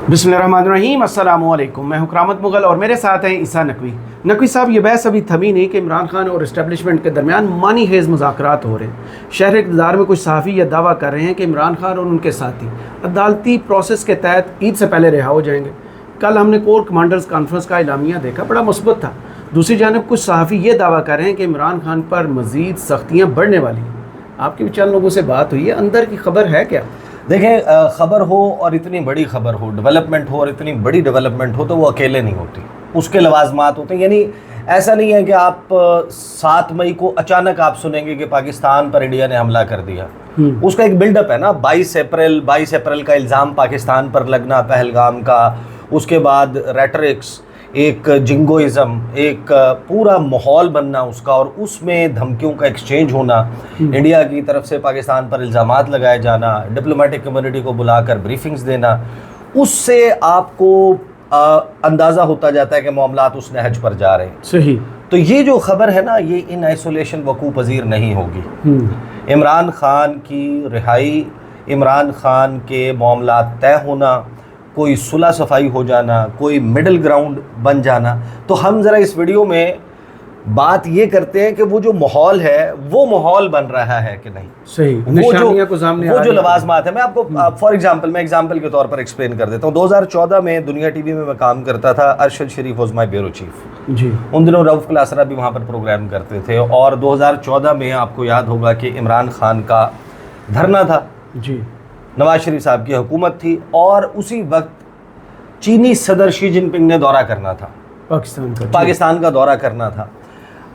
बिस्मिल्लाहिर्रहमानिर्रहीम, अस्सलामु अलैकुम। मैं हूं करामत मुगल और मेरे साथ हैं ईसा नकवी। नकवी साहब, ये बहस अभी थमी नहीं कि इमरान खान और इस्टेब्लिशमेंट के दरमियान मानी हेज़ मुज़ाकरात हो रहे हैं। शहर इक़्तिदार में कुछ सहाफ़ी यह दावा कर रहे हैं कि इमरान खान और उनके साथी अदालती प्रोसेस के तहत ईद से पहले रिहा हो जाएंगे। कल हमने कोर कमांडर्स कॉन्फ्रेंस का इलामिया देखा, बड़ा मुस्बत था। दूसरी जानब कुछ सहाफ़ी ये दावा कर रहे हैं कि इमरान खान पर मज़ीद सख्तियाँ बढ़ने वाली हैं। आपकी भी चंद लोगों से बात हुई है, अंदर की खबर है क्या? देखें, खबर हो और इतनी बड़ी खबर हो, डेवलपमेंट हो और इतनी बड़ी डेवलपमेंट हो, तो वो अकेले नहीं होती, उसके लवाजमात होते हैं। यानी ऐसा नहीं है कि आप 7 मई को अचानक आप सुनेंगे कि पाकिस्तान पर इंडिया ने हमला कर दिया। उसका एक बिल्डअप है ना। 22 अप्रैल का इल्ज़ाम पाकिस्तान पर लगना पहलगाम का, उसके बाद रेटरिक्स, एक जिंगोइज़म, एक पूरा माहौल बनना उसका, और उसमें धमकियों का एक्सचेंज होना, इंडिया की तरफ से पाकिस्तान पर इल्ज़ामात लगाए जाना, डिप्लोमेटिक कम्युनिटी को बुलाकर ब्रीफिंग्स देना, उससे आपको अंदाज़ा होता जाता है कि मामलात उस नहज पर जा रहे हैं। सही। तो ये जो खबर है ना, ये इन आइसोलेशन वकू पजीर नहीं होगी। इमरान खान की रिहाई, इमरान खान के मामलात तय होना, कोई सुलह सफाई हो जाना, कोई मिडिल ग्राउंड बन जाना। तो हम ज़रा इस वीडियो में बात ये करते हैं कि वो जो माहौल है वो माहौल बन रहा है कि नहीं। सही। वो जो लवाजमात है, मैं आपको फॉर एग्जांपल मैं एग्जांपल के तौर पर एक्सप्लेन कर देता हूँ। 2014 में दुनिया टीवी में मैं काम करता था। अरशद शरीफ वॉज माई ब्यूरो चीफ जी। उन दिनों रऊफ क्लासरा भी वहाँ पर प्रोग्राम करते थे। और 2014 में आपको याद होगा कि इमरान खान का धरना था जी, नवाज शरीफ साहब की हुकूमत थी, और उसी वक्त चीनी सदर शी जिनपिंग ने दौरा करना था, पाकिस्तान का दौरा करना था।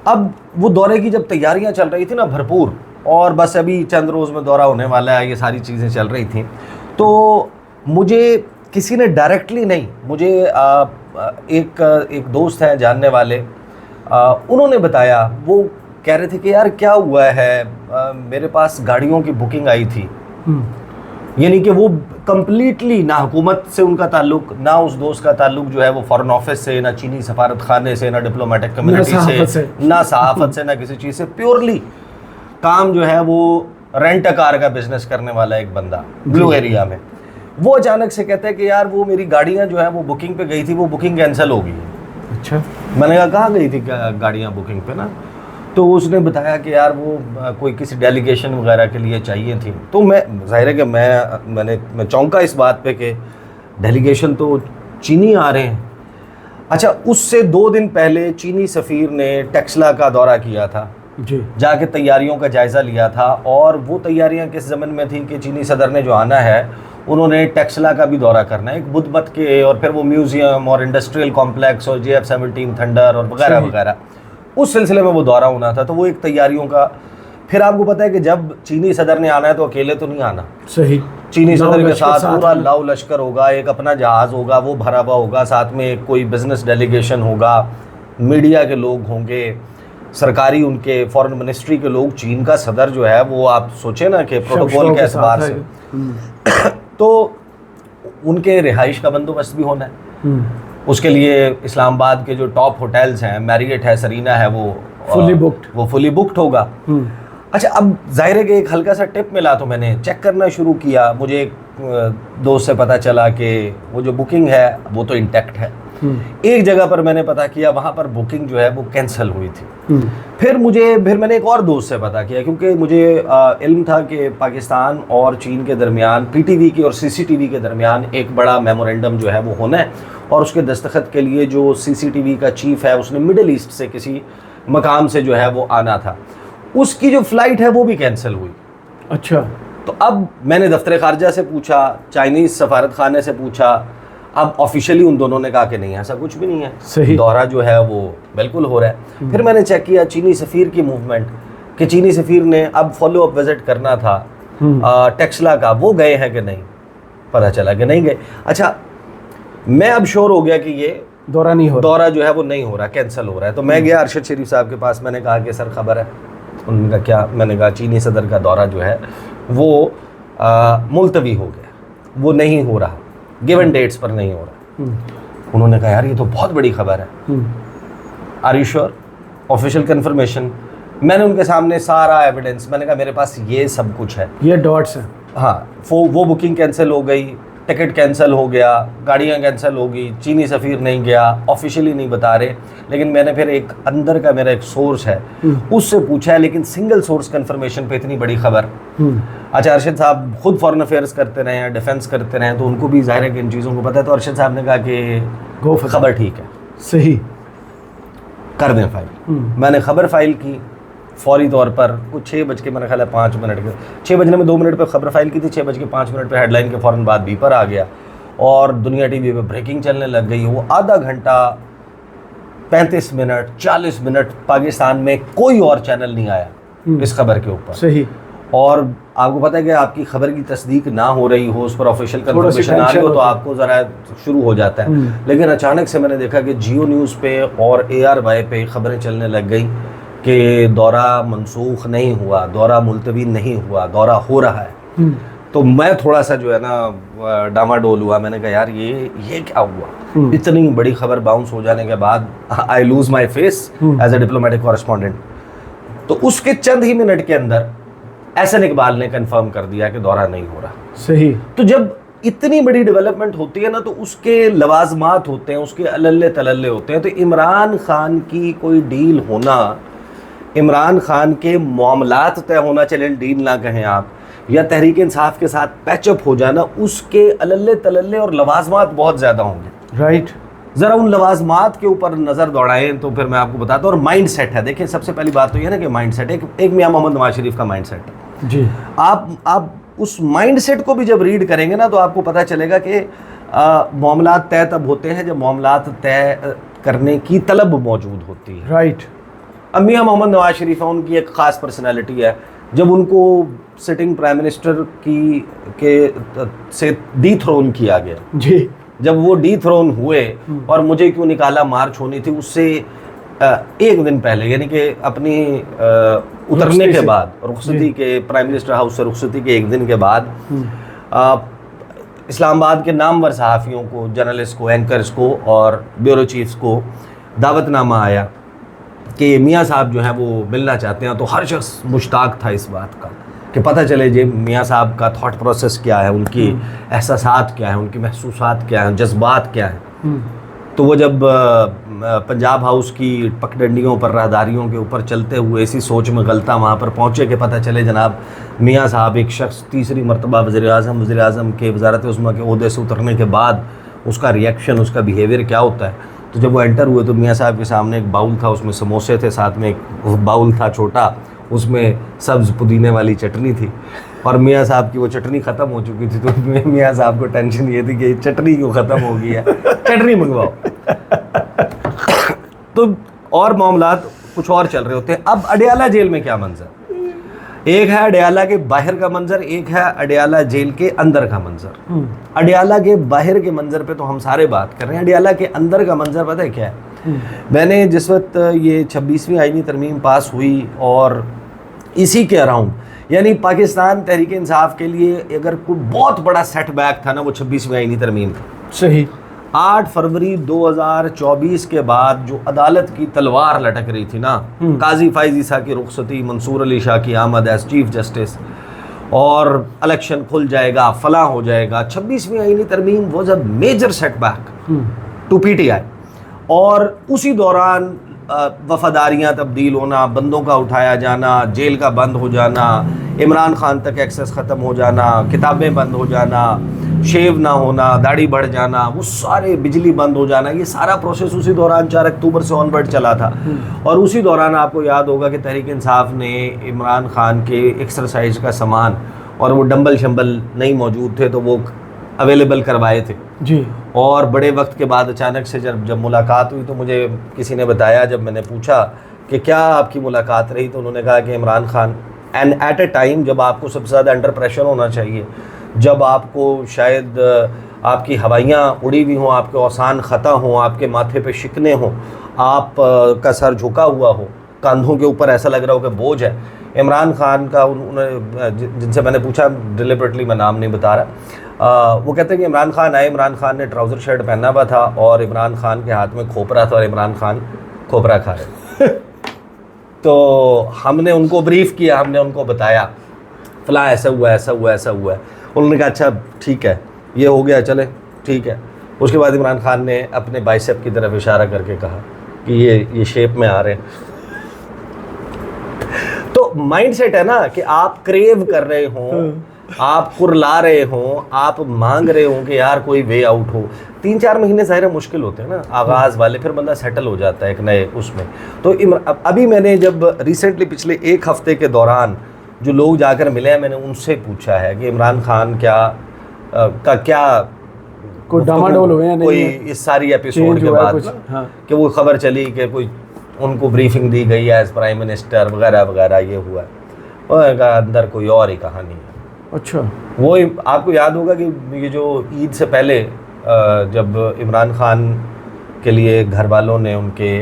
अब वो दौरे की जब तैयारियां चल रही थी ना भरपूर, और बस अभी चंद रोज़ में दौरा होने वाला है, ये सारी चीज़ें चल रही थी, तो मुझे किसी ने डायरेक्टली नहीं, मुझे एक दोस्त हैं जानने वाले, उन्होंने बताया। वो कह रहे थे कि यार क्या हुआ है, मेरे पास गाड़ियों की बुकिंग आई थी। यानी कि वो कम्प्लीटली ना हुकूमत से उनका ताल्लुक, ना उस दोस्त का ताल्लुक जो है वो फॉरेन ऑफिस से, ना चीनी सफारत खाने से, ना डिप्लोमेटिक कम्युनिटी से, ना सहाफ़त से, ना किसी चीज़ से। प्योरली काम जो है वो रेंट अ कार का बिजनेस करने वाला एक बंदा ब्लू एरिया में। वो अचानक से कहता है कि यार वो मेरी गाड़ियाँ जो है वो बुकिंग पे गई थी, वो बुकिंग कैंसिल हो गई। अच्छा। मैंने कहा कहाँ गई थी गाड़ियाँ बुकिंग पे ना? तो उसने बताया कि यार वो कोई किसी डेलीगेशन वगैरह के लिए चाहिए थी। तो मैं जाहिर है कि मैं चौंका इस बात पे कि डेलीगेशन तो चीनी आ रहे हैं। अच्छा, उससे 2 दिन पहले चीनी सफ़ीर ने टेक्सला का दौरा किया था जी, जाके तैयारियों का जायज़ा लिया था। और वो तैयारियां किस ज़मन में थी कि चीनी सदर ने जो आना है, उन्होंने टेक्सला का भी दौरा करना है, एक बुद्ध मत के, और फिर वो म्यूज़ियम और इंडस्ट्रियल कॉम्प्लेक्स और JF-17 थंडर और वगैरह वगैरह, उस सिलसिले में वो दौरा होना था। तो वो एक तैयारियों का। फिर आपको पता है कि जब चीनी सदर ने आना है तो अकेले तो नहीं आना। सही। चीनी सदर के साथ पूरा लाव लश्कर होगा, एक अपना जहाज़ होगा, वो भरा हुआ होगा, साथ में एक कोई बिजनेस डेलीगेशन होगा, मीडिया के लोग होंगे, सरकारी उनके फॉरेन मिनिस्ट्री के लोग। चीन का सदर जो है वो आप सोचे ना कि प्रोटोकॉल के एतबार से तो उनके रिहाइश का बंदोबस्त भी होना है। उसके लिए इस्लामाबाद के जो टॉप होटल्स हैं, मैरियट है, सरीना है, वो फुली बुक्ड होगा। अच्छा, अब जाहिर है कि एक हल्का सा टिप मिला तो मैंने चेक करना शुरू किया। मुझे एक दोस्त से पता चला कि वो जो बुकिंग है वो तो इंटैक्ट है। एक जगह पर मैंने पता किया, वहाँ पर बुकिंग जो है वो कैंसिल हुई थी। फिर मैंने एक और दोस्त से पता किया, क्योंकि मुझे इल्म था कि पाकिस्तान और चीन के दरमियान, PTV की और CCTV के दरमियान एक बड़ा मेमोरेंडम जो है वो होना है, और उसके दस्तखत के लिए जो CCTV का चीफ है उसने मिडिल ईस्ट से किसी मकाम से जो है वो आना था। उसकी जो फ़्लाइट है वो भी कैंसिल हुई। अच्छा। तो अब मैंने दफ्तर ख़ारजा से पूछा, चाइनीज़ सफारत खाने से पूछा। अब ऑफिशियली उन दोनों ने कहा कि नहीं, ऐसा कुछ भी नहीं है, सही दौरा जो है वो बिल्कुल हो रहा है। फिर मैंने चेक किया चीनी सफ़ीर की मूवमेंट, कि चीनी सफ़ीर ने अब फॉलो अप विज़िट करना था टेक्सला का, वो गए हैं कि नहीं, पता चला कि नहीं गए। अच्छा, मैं अब श्योर हो गया कि ये दौरा जो है वो नहीं हो रहा, कैंसिल हो रहा है। तो मैं गया अरशद शरीफ साहब के पास, मैंने कहा कि सर खबर है? उन्होंने कहा क्या? मैंने कहा चीनी सदर का दौरा जो है वो मुलतवी हो गया, वो नहीं हो रहा, गिवन डेट्स पर नहीं हो रहा। उन्होंने कहा यार ये तो बहुत बड़ी खबर है, are you sure? Official confirmation. मैंने उनके सामने सारा एविडेंस, मैंने कहा मेरे पास ये सब कुछ है, ये डॉट्स है। हाँ, वो बुकिंग कैंसिल हो गई, टिकट कैंसिल हो गया, गाड़ियाँ कैंसिल हो गई, चीनी सफ़ीर नहीं गया, ऑफिशियली नहीं बता रहे, लेकिन मैंने फिर एक अंदर का मेरा एक सोर्स है उससे पूछा है, लेकिन सिंगल सोर्स कंफर्मेशन पे इतनी बड़ी खबर। अच्छा, अरशद साहब खुद फॉरेन अफेयर्स करते रहे हैं, डिफेंस करते रहे हैं, तो उनको भी जाहिर है कि इन चीज़ों को पता है। तो अरशद साहब ने कहा कि खबर ठीक है, सही कर दें फाइल। मैंने खबर फाइल की फौरी तौर पर, कुछ 6 बज के मेरा ख्याल है 5 मिनट के, 6 बजने में 2 मिनट पे खबर फाइल की थी, 6 बज के 5 मिनट पे हेडलाइन के फ़ौरन बाद बीपर आ गया और दुनिया टीवी पे ब्रेकिंग चलने लग गई। वो आधा घंटा 35 मिनट 40 मिनट पाकिस्तान में कोई और चैनल नहीं आया इस खबर के ऊपर। सही। और आपको पता है कि आपकी खबर की तस्दीक ना हो रही हो, उस पर ऑफिशियल कंफर्मेशन आ रही हो, तो आपको ज़रा शुरू हो जाता है। लेकिन अचानक से मैंने देखा कि जियो न्यूज़ पे और ARY पे खबरें चलने लग गई कि दौरा मनसूख नहीं हुआ, दौरा मुलतवी नहीं हुआ, दौरा हो रहा है। तो मैं थोड़ा सा जो है ना डामाडोल हुआ। मैंने कहा यार ये क्या हुआ, इतनी बड़ी खबर बाउंस हो जाने के बाद I lose my face as a diplomatic correspondent. तो उसके चंद ही मिनट के अंदर एहसन इकबाल ने कंफर्म कर दिया कि दौरा नहीं हो रहा। सही। तो जब इतनी बड़ी डेवलपमेंट होती है ना, तो उसके लवाजमात होते हैं, उसके अलल्ले तलल्ले होते हैं। तो इमरान खान की कोई डील होना, इमरान खान के मामलात तय होना, चलें डील ना कहें आप, या तहरीक इंसाफ के साथ पैचअप हो जाना, उसके अलल्ले तलल्ले और लवाजमात बहुत ज़्यादा होंगे। राइट। ज़रा उन लवाजमात के ऊपर नज़र दौड़ाएं तो फिर मैं आपको बताता हूँ। और माइंड सेट है, देखिए सबसे पहली बात तो यह ना कि माइंड सेट एक मियाँ मोहम्मद नवाज शरीफ का माइंड सेट है जी। आप उस माइंड सेट को भी जब रीड करेंगे ना, तो आपको पता चलेगा कि मामलात तय तब होते हैं जब मामलात तय करने की तलब मौजूद होती है। राइट। अब मियाँ मोहम्मद नवाज शरीफ है, उनकी एक ख़ास पर्सनैलिटी है। जब उनको सिटिंग प्राइम मिनिस्टर से डी थ्रोन किया गया जी, जब वो डी थ्रोन हुए, और मुझे क्यों निकाला मार्च होनी थी उससे एक दिन पहले, यानी कि अपनी उतरने के बाद, रुखसती के प्राइम मिनिस्टर हाउस से रुखसती के एक दिन के बाद, इस्लामाबाद के नामवर सहाफ़ियों को, जर्नलिस्ट को, एंकर्स को और ब्यूरो चीफ्स को दावतनामा आया कि मियाँ साहब जो हैं वो मिलना चाहते हैं। तो हर शख्स मुश्ताक था इस बात का कि पता चले जे मियाँ साहब का थॉट प्रोसेस क्या है, उनकी एहसासात क्या है, उनकी महसूसात क्या हैं, जज्बात क्या हैं। तो वो जब पंजाब हाउस की पगडंडियों पर, राहदारियों के ऊपर चलते हुए इसी सोच में गलता वहाँ पर पहुँचे कि पता चले जनाब मियाँ साहब एक शख्स तीसरी मरतबा वज़ीर-ए-आज़म के वज़ारत उज़्मा के ओहदे से उतरने के बाद उसका रिएक्शन, उसका बिहेवियर क्या होता है। तो जब वो एंटर हुए तो मियाँ साहब के सामने एक बाउल था, उसमें समोसे थे, साथ में एक बाउल था छोटा, उसमें सब्ज़ पुदीने वाली चटनी थी, और मियाँ साहब की वो चटनी ख़त्म हो चुकी थी। तो मियाँ साहब को टेंशन ये थी कि चटनी क्यों ख़त्म हो गई है, चटनी मंगवाओ। तो और मामलात कुछ और चल रहे होते हैं। अब अडयाला जेल में क्या मंजर, एक है अडयाला के बाहर का मंजर, एक है अडयाला जेल के अंदर का मंजर। अडयाला के बाहर के मंजर पे तो हम सारे बात कर रहे हैं, अडयाला के अंदर का मंजर पता है क्या है? मैंने जिस वक्त ये 26वीं आईनी तरमीम पास हुई और इसी के अराउंड, यानी पाकिस्तान तहरीक इंसाफ के लिए अगर कोई बहुत बड़ा सेटबैक था ना, वो 26वीं आईनी तरमीम था। सही। 8 फरवरी 2024 के बाद जो अदालत की तलवार लटक रही थी ना, काजी फाइज ईसा की रुखसती, मंसूर अली शाह की आमद एज चीफ जस्टिस, और इलेक्शन खुल जाएगा, फला हो जाएगा। 26वीं आईनी तरमीम was a major setback to PTI। और उसी दौरान वफादारियाँ तब्दील होना, बंदों का उठाया जाना, जेल का बंद हो जाना, इमरान खान तक एक्सेस ख़त्म हो जाना, किताबें बंद हो जाना, शेव ना होना, दाढ़ी बढ़ जाना, वो सारे, बिजली बंद हो जाना, ये सारा प्रोसेस उसी दौरान 4 अक्टूबर से ऑनवर्ड चला था। और उसी दौरान आपको याद होगा कि तहरीक इंसाफ ने इमरान खान के एक्सरसाइज का सामान, और वो डंबल शंबल नहीं मौजूद थे तो वो अवेलेबल करवाए थे जी। और बड़े वक्त के बाद अचानक से जब मुलाकात हुई तो मुझे किसी ने बताया, जब मैंने पूछा कि क्या आपकी मुलाकात रही, तो उन्होंने कहा कि Imran Khan, and at a time जब आपको सबसे ज़्यादा अंडर प्रेशर होना चाहिए, जब आपको शायद आपकी हवाइयाँ उड़ी हुई हों, आपके औसान ख़ता हों, आपके माथे पे शिकने हों, आप का सर झुका हुआ हो, कंधों के ऊपर ऐसा लग रहा हो कि बोझ है, इमरान खान का, जिनसे मैंने पूछा, डिलिबरेटली मैं नाम नहीं बता रहा, वो कहते हैं कि इमरान खान आए, इमरान खान ने ट्राउज़र शर्ट पहना हुआ था और इमरान खान के हाथ में खोपरा था और इमरान खान खोपरा खा रहे। तो हमने उनको ब्रीफ़ किया, हमने उनको बताया फला ऐसा हुआ, ऐसा हुआ, ऐसा हुआ है। उन्होंने कहा अच्छा ठीक है, ये हो गया, चले ठीक है। उसके बाद इमरान खान ने अपने बाइसेप की तरफ इशारा करके कहा कि ये शेप में आ रहे हैं। तो माइंडसेट है ना कि आप क्रेव कर रहे हो, आप कुरला रहे हो, आप मांग रहे हो कि यार कोई वे आउट हो। 3-4 महीने ज़ाहिर मुश्किल होते हैं ना आगाज़ वाले, फिर बंदा सेटल हो जाता है एक नए उसमें। तो अभी मैंने जब रिसेंटली पिछले 1 हफ्ते के दौरान जो लोग जाकर मिले हैं, मैंने उनसे पूछा है कि इमरान खान क्या कोई डामाडोल हुए या नहीं, कोई इस सारी एपिसोड के बाद हाँ। कि वो खबर चली कि कोई उनको ब्रीफिंग दी गई एज प्राइम मिनिस्टर वगैरह वगैरह, ये हुआ। और अंदर कोई और ही कहानी है। अच्छा, वो आपको याद होगा कि ये जो ईद से पहले जब इमरान खान के लिए घर वालों ने उनके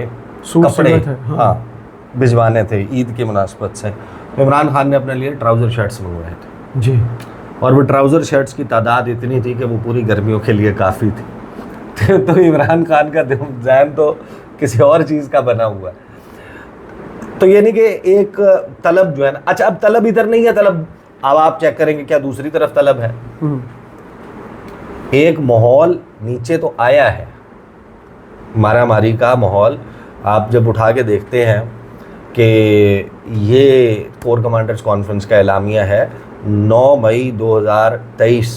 कपड़े हाँ भिजवाने थे ईद की मुनासबत से, तो इमरान खान ने अपने लिए ट्राउज़र शर्ट्स मंगवाए थे जी। और वो ट्राउज़र शर्ट्स की तादाद इतनी थी कि वो पूरी गर्मियों के लिए काफ़ी थी। तो इमरान खान का ज़हन तो किसी और चीज़ का बना हुआ है। तो ये नहीं कि एक तलब जो है ना, अच्छा अब तलब इधर नहीं है, तलब अब आप चेक करेंगे क्या दूसरी तरफ तलब है। एक माहौल नीचे तो आया है, मारामारी का माहौल आप जब उठा के देखते हैं कि ये कोर कमांडर्स कॉन्फ्रेंस का एलामिया है 9 मई 2023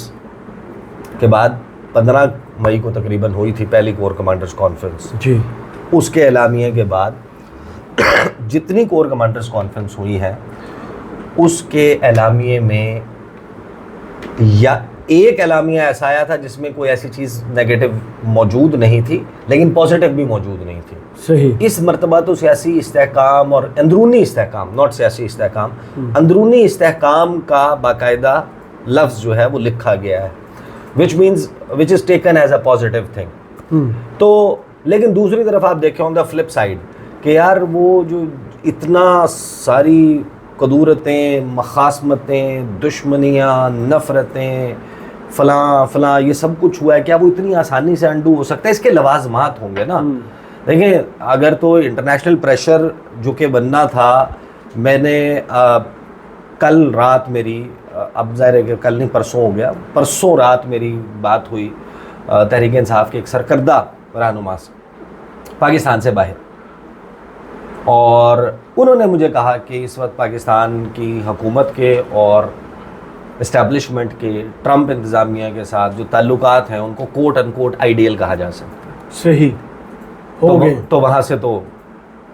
के बाद 15 मई को तकरीबन हुई थी पहली कोर कमांडर्स कॉन्फ्रेंस जी। उसके एलामिया के बाद जितनी कोर कमांडर्स कॉन्फ्रेंस हुई है उसके एलामिये में या एक एलामिया ऐसा आया था जिसमें कोई ऐसी चीज़ नेगेटिव मौजूद नहीं थी लेकिन पॉजिटिव भी मौजूद नहीं थी। सही। इस मरतबा तो सियासी इस्तेहकाम और अंदरूनी इस्तेहकाम, नॉट सियासी इस्तेहकाम, अंदरूनी इस्तेहकाम का बाकायदा लफ्ज़ जो है वो लिखा गया है, which is taken as a positive thing. तो लेकिन दूसरी तरफ आप देखें ऑन द फ्लिप साइड कि यार वो जो इतना सारी कदूरतें, मखासमतें, दुश्मनियाँ, नफ़रतें, फ़लाँ ये सब कुछ हुआ है, क्या वो इतनी आसानी से अंडू हो सकता है? इसके लवाजमात होंगे ना। देखिए अगर तो इंटरनेशनल प्रेशर जो कि बनना था, मैंने कल रात मेरी अब ज़ाहिर है कि कल नहीं परसों हो गया, परसों रात मेरी बात हुई तहरीक इंसाफ के एक सरकर्दा रहनुमा से पाकिस्तान से बाहर, और उन्होंने मुझे कहा कि इस वक्त पाकिस्तान की हुकूमत के और इस्टेब्लिशमेंट के ट्रंप इंतज़ामिया के साथ जो ताल्लुकात हैं उनको कोट अनकोट आइडियल कहा जा सकता है। सही हो गए। तो वहाँ से तो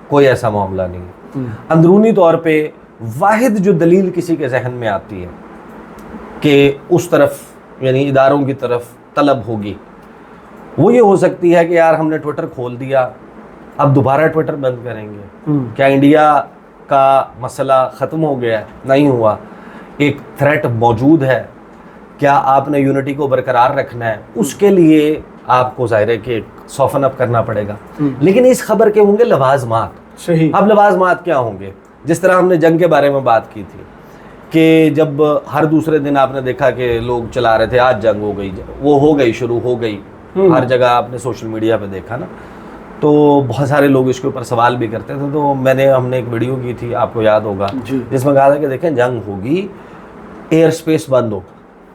कोई ऐसा मामला नहीं। अंदरूनी तौर पे वाहिद जो दलील किसी के जहन में आती है कि उस तरफ यानी इदारों की तरफ तलब होगी, वो ये हो सकती है कि यार हमने ट्विटर खोल दिया, अब दोबारा ट्विटर बंद करेंगे, क्या इंडिया का मसला ख़त्म हो गया? नहीं हुआ, एक थ्रेट मौजूद है। क्या आपने यूनिटी को बरकरार रखना है, उसके लिए आपको ज़ाहिर है कि सॉफन अप करना पड़ेगा। लेकिन इस खबर के होंगे लवाजमात। सही। अब लवाजमात क्या होंगे? जिस तरह हमने जंग के बारे में बात की थी कि जब हर दूसरे दिन आपने देखा कि लोग चला रहे थे आज जंग हो गई, वो हो गई, शुरू हो गई, हर जगह आपने सोशल मीडिया पे देखा ना, तो बहुत सारे लोग इसके ऊपर सवाल भी करते थे। तो हमने एक वीडियो की थी, आपको याद होगा, जिसमें कहा था कि देखें जंग होगी, एयर स्पेस बंद हो,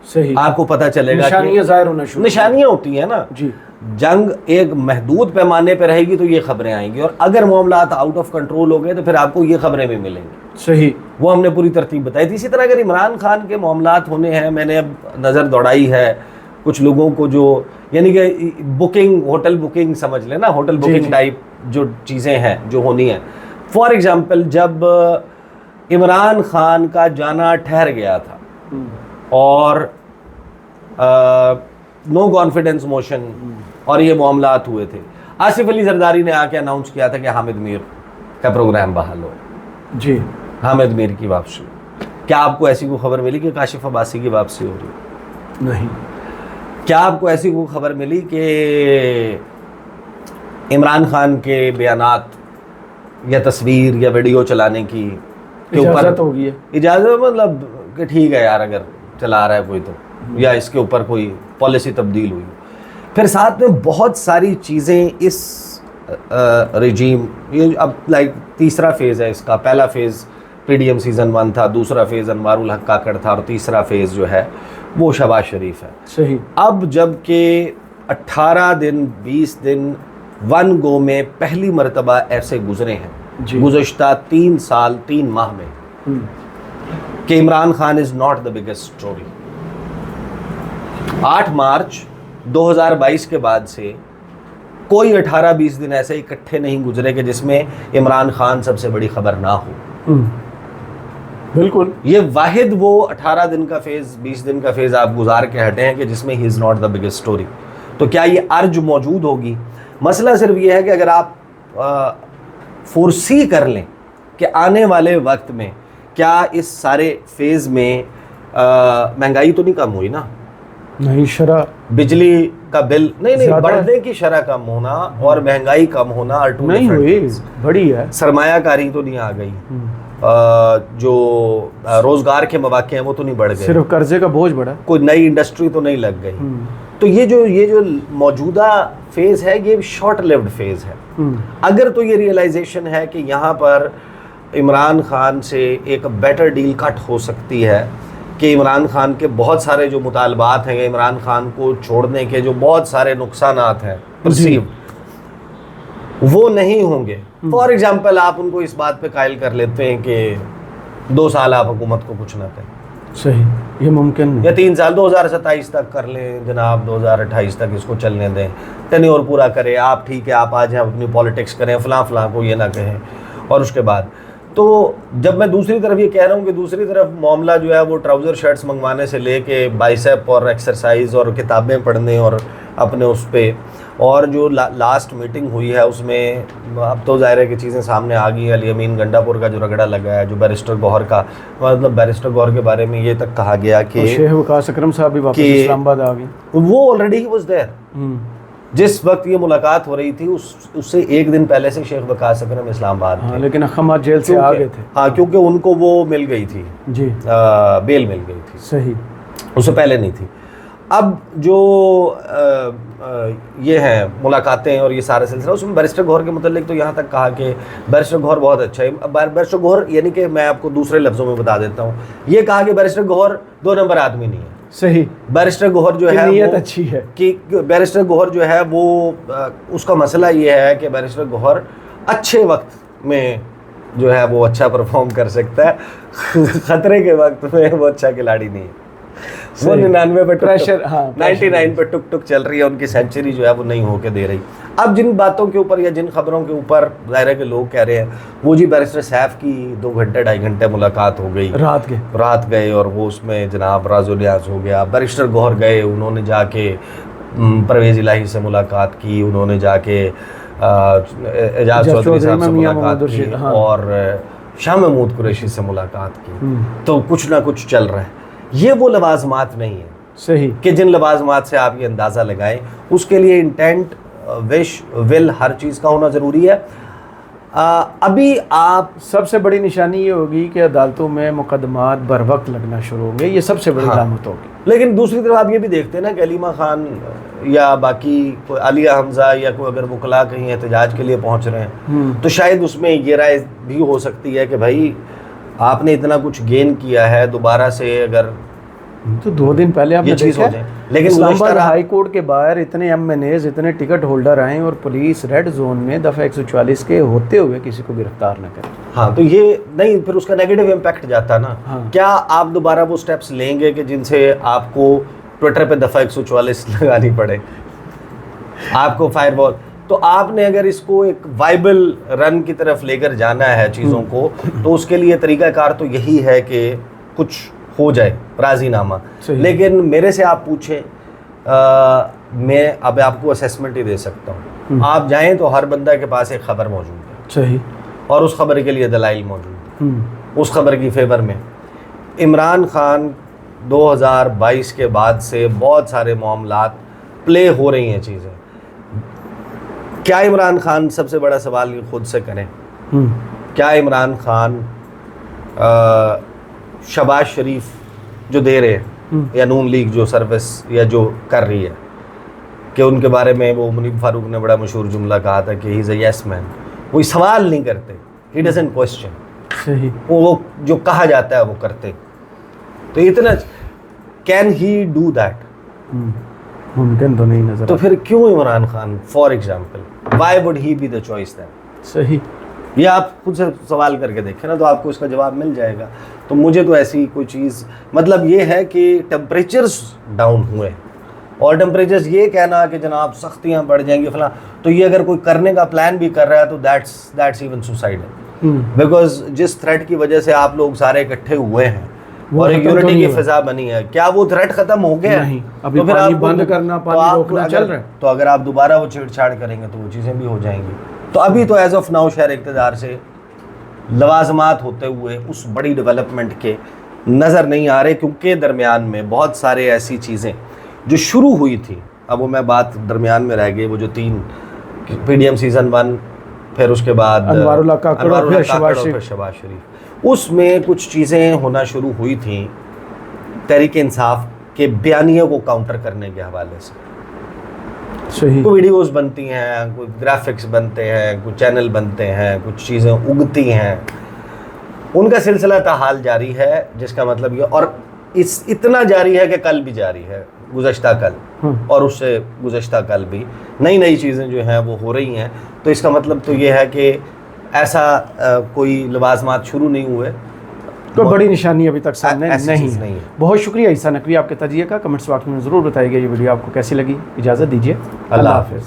सही, आपको पता चलेगा निशानियां ज़ाहिर होना शुरू, निशानियां होती हैं ना जी। जंग एक महदूद पैमाने पे रहेगी तो ये खबरें आएंगी, और अगर मामला आउट ऑफ कंट्रोल हो गए तो फिर आपको ये खबरें भी मिलेंगी। सही, वो हमने पूरी तरतीब बताई थी। इसी तरह अगर इमरान खान के मामलात होने हैं, मैंने अब नज़र दौड़ाई है कुछ लोगों को जो यानी कि बुकिंग, होटल बुकिंग समझ लेना, होटल बुकिंग टाइप जो चीज़ें हैं जो होनी है। फॉर एग्जाम्पल जब इमरान खान का जाना ठहर गया था और नो कॉन्फिडेंस मोशन और ये मामलात हुए थे, आसिफ अली जरदारी ने आके अनाउंस किया था कि हामिद मीर का प्रोग्राम बहाल हो जी, हामिद मीर की वापसी। क्या आपको ऐसी कोई खबर मिली कि काशिफ अब्बासी की वापसी हो रही? नहीं। क्या आपको ऐसी कोई खबर मिली कि इमरान खान के बयानात या तस्वीर या वीडियो चलाने की इजाज़त हो गई है? इजाज़त मतलब कि ठीक है यार अगर चला रहा है कोई तो, या इसके ऊपर कोई पॉलिसी तब्दील हुई। फिर साथ में बहुत सारी चीज़ें इस रिजीम, ये अब लाइक तीसरा फेज़ है इसका। पहला फेज़ PDM सीज़न 1 था, दूसरा फेज़ अनवारुल हक काकड़ था, और तीसरा फेज़ जो है वो शहबाज शरीफ है। सही। अब जबकि 18 दिन 20 दिन वन गो में पहली मरतबा ऐसे गुजरे हैं गुज़श्ता 3 साल 3 माह में कि Imran Khan is not the biggest story. 8 मार्च 2022 के बाद से कोई 18-20 दिन ऐसे इकट्ठे नहीं गुजरे कि जिसमें इमरान खान सबसे बड़ी खबर ना हो। बिल्कुल। ये वाहिद वो 18 दिन का फेज़ 20 दिन का फेज़ आप गुजार के हटे हैं कि जिसमें he is not the biggest story. तो क्या ये अर्ज मौजूद होगी? मसला सिर्फ ये है कि अगर आप फोरसी कर लें कि आने वाले वक्त में क्या इस सारे फेज़ में महंगाई तो नहीं कम हुई ना? नहीं, शरह बिजली का बिल नहीं बढ़ने की शरह कम होना और महंगाई कम होना नहीं हुई, बड़ी है। सरमायाकारी तो नहीं आ गई, जो रोजगार के मौके हैं वो तो नहीं बढ़ गए, सिर्फ कर्जे का बोझ बढ़ा, कोई नई इंडस्ट्री तो नहीं लग गई। तो ये जो मौजूदा फेज है ये शॉर्ट लिव्ड फेज है। अगर तो ये रियलाइजेशन है कि यहाँ पर इमरान खान से एक बेटर डील कट हो सकती है कि इमरान खान के बहुत सारे जो मुतालबात हैं, इमरान खान को छोड़ने के जो बहुत सारे नुकसानात हैं परसीव, वो नहीं होंगे। फॉर एग्जाम्पल आप उनको इस बात पे कायल कर लेते हैं कि 2 साल आप हुकूमत को कुछ ना करें, सही, ये मुमकिन नहीं, या 3 साल 2027 तक कर लें जनाब, 2028 तक इसको चलने दें, टेन्योर पूरा करें आप, ठीक है आप आज अपनी पॉलिटिक्स करें, फलां फलां को ये ना कहें। और उसके बाद तो जब मैं दूसरी तरफ ये कह रहा हूँ कि दूसरी तरफ मामला जो है वो ट्राउज़र शर्ट्स मंगवाने से लेके बाइसेप और एक्सरसाइज और किताबें पढ़ने और अपने उस पर, और जो लास्ट मीटिंग हुई है उसमें अब तो ज़ाहिर है कि चीज़ें सामने आ गई। अली अमीन गंडापुर का जो रगड़ा लगा है, जो बैरिस्टर गौहर का, मतलब बैरिस्टर गौहर के बारे में ये तक कहा गया कि शेख वकास अकरम साहब भी वापस इस्लामाबाद आ गए, वो ऑलरेडी ही वाज देयर। जिस वक्त ये मुलाकात हो रही थी उससे 1 दिन पहले से शेख वकास अकरम इस्लामाबाद थे। लेकिन अहमद जेल से आ गए थे। हाँ, क्योंकि उनको वो मिल गई थी जी, बेल मिल गई थी, सही, उससे पहले नहीं थी। अब जो ये हैं मुलाकातें और ये सारा सिलसिला, उसमें बैरिस्टर गौहर के मुतालिक तो यहाँ तक कहा कि बैरिस्टर गौहर बहुत अच्छा है। बैरिस्टर गौहर यानी कि मैं आपको दूसरे लफ्ज़ों में बता देता हूँ, ये कहा कि बैरिस्टर गौहर 2 नंबर आदमी नहीं है। सही, बैरिस्टर गौहर जो है नीयत अच्छी है कि बैरिस्टर गौहर जो है वो उसका मसला ये है कि बैरिस्टर गौहर अच्छे वक्त में जो है वो अच्छा परफॉर्म कर सकता है, खतरे के वक्त में वो अच्छा खिलाड़ी नहीं है। वो 99 पे प्रेशर, 99 पे टुक टुक चल रही है, उनकी सेंचुरी जो है वो नहीं होके दे रही। अब जिन बातों के ऊपर या जिन खबरों के ऊपर ज़ाहिर है कि लोग कह रहे हैं, वो जी बैरिस्टर सैफ की 2 घंटे 2.5 घंटे मुलाकात हो गई, रात गए और वो उसमें जनाब राज़ो न्याज़ हो गया। बैरिस्टर गौहर गए, उन्होंने जाके परवेज़ इलाही से मुलाकात की, उन्होंने जाके एजाज चौधरी साहब से मुलाकात की और शाह महमूद कुरैशी से मुलाकात की। तो कुछ ना कुछ चल रहा है। ये वो लवाजमात नहीं है, सही, कि जिन लवाजमात से आप ये अंदाज़ा लगाएं। उसके लिए इंटेंट, विश, विल, हर चीज़ का होना ज़रूरी है। अभी आप सबसे बड़ी निशानी ये होगी कि अदालतों में मुकदमात बर वक्त लगना शुरू होंगे, ये सबसे बड़ी अलामत होगी। लेकिन दूसरी तरफ आप ये भी देखते हैं ना कि अलीमा खान या बाकी कोई आलिया हमजा या कोई अगर वकला कहीं एहतजाज के लिए पहुंच रहे हैं तो शायद उसमें ये राय भी हो सकती है कि भाई आपने इतना कुछ गेन किया है, दोबारा से अगर तो 2 दिन पहले आपने देखा, लेकिन इस्लामाबाद हाई कोर्ट के बाहर इतने MNAs, इतने टिकट होल्डर आए और पुलिस रेड जोन में दफ़ा 144 के होते हुए किसी को गिरफ्तार न करे। हाँ, तो ये नहीं, फिर उसका नेगेटिव इम्पैक्ट जाता ना। हाँ। क्या आप दोबारा वो स्टेप्स लेंगे कि जिनसे आपको ट्विटर पे दफ़ा 144 लगानी पड़े, आपको फायरवॉल? तो आपने अगर इसको एक वाइबल रन की तरफ लेकर जाना है चीज़ों को, तो उसके लिए तरीक़ाकार तो यही है कि कुछ हो जाए राजीनामा। लेकिन मेरे से आप पूछें, मैं अब आपको असेसमेंट ही दे सकता हूँ। आप जाएं तो हर बंदा के पास एक ख़बर मौजूद है, सही, और उस खबर के लिए दलाइल मौजूद है। उस खबर की फेवर में इमरान खान 2022 के बाद से बहुत सारे मामलात प्ले हो रही हैं चीज़ें। क्या इमरान खान, सबसे बड़ा सवाल ये खुद से करें, क्या इमरान खान शहबाज शरीफ जो दे रहे हैं या नून लीग जो सर्विस या जो कर रही है, कि उनके बारे में वो मुनीब फारूक ने बड़ा मशहूर जुमला कहा था कि he is a yes man, वो सवाल नहीं करते, ही डजंट क्वेश्चन, सही, वो जो कहा जाता है वो करते। तो इतना कैन ही डू दैट? मुमकिन तो नहीं नजर तो फिर क्यों Imran Khan, for example, why would he be the choice then? सही। ये आप खुद से सवाल करके देखें ना, तो आपको इसका जवाब मिल जाएगा। तो मुझे तो ऐसी कोई चीज़, मतलब ये है कि टेम्परेचर्स डाउन हुए, और टेम्परेचर्स ये कहना कि जनाब सख्तियाँ बढ़ जाएंगी फला, तो ये अगर कोई करने का प्लान भी कर रहा है तो दैट्स इवन सुसाइडल, बिकॉज जिस थ्रेट की वजह से आप लोग सारे इकट्ठे हुए हैं और एक यूनिटी की फिजा बनी है, क्या वो थ्रेट खत्म हो गया? नहीं, अभी तो फिर पानी आप बंद करना, पानी रोकना चल रहा है। तो अगर आप दोबारा वो छेड़छाड़ करेंगे तो वो चीज़ें भी हो जाएंगी। तो अभी तो एज ऑफ नाउ शहर इक़्तिदार से लवाजमात होते हुए उस बड़ी डेवलपमेंट के नज़र नहीं आ रहे, क्योंकि दरमियान में बहुत सारे ऐसी चीज़ें जो शुरू हुई थी, अब वो मैं बात दरमियान में रह गई, वो जो 3 PDM सीज़न 1, फिर उसके बाद अनवारुल्लाह काकड़ और फिर शहबाज शरीफ, उसमें कुछ चीज़ें होना शुरू हुई थी तहरीक इंसाफ के बयानियों को काउंटर करने के हवाले से। सही। कोई वीडियोस बनती हैं, कुछ ग्राफिक्स बनते हैं, कुछ चैनल बनते हैं, कुछ चीज़ें उगती हैं, उनका सिलसिला ताहाल जारी है, जिसका मतलब ये, और इतना जारी है कि कल भी जारी है, गुज़श्ता कल और उससे गुज़श्ता कल भी नई नई चीज़ें जो हैं वो हो रही हैं। तो इसका मतलब तो ये है कि ऐसा कोई लवाजमात शुरू नहीं हुए, कोई बड़ी निशानी अभी तक सामने नहीं है। बहुत शुक्रिया ईसा नकवी आपके तजिए का। कमेंट्स बॉक्स में ज़रूर बताइएगा ये वीडियो आपको कैसी लगी। इजाज़त दीजिए, अल्लाह हाफ़िज़।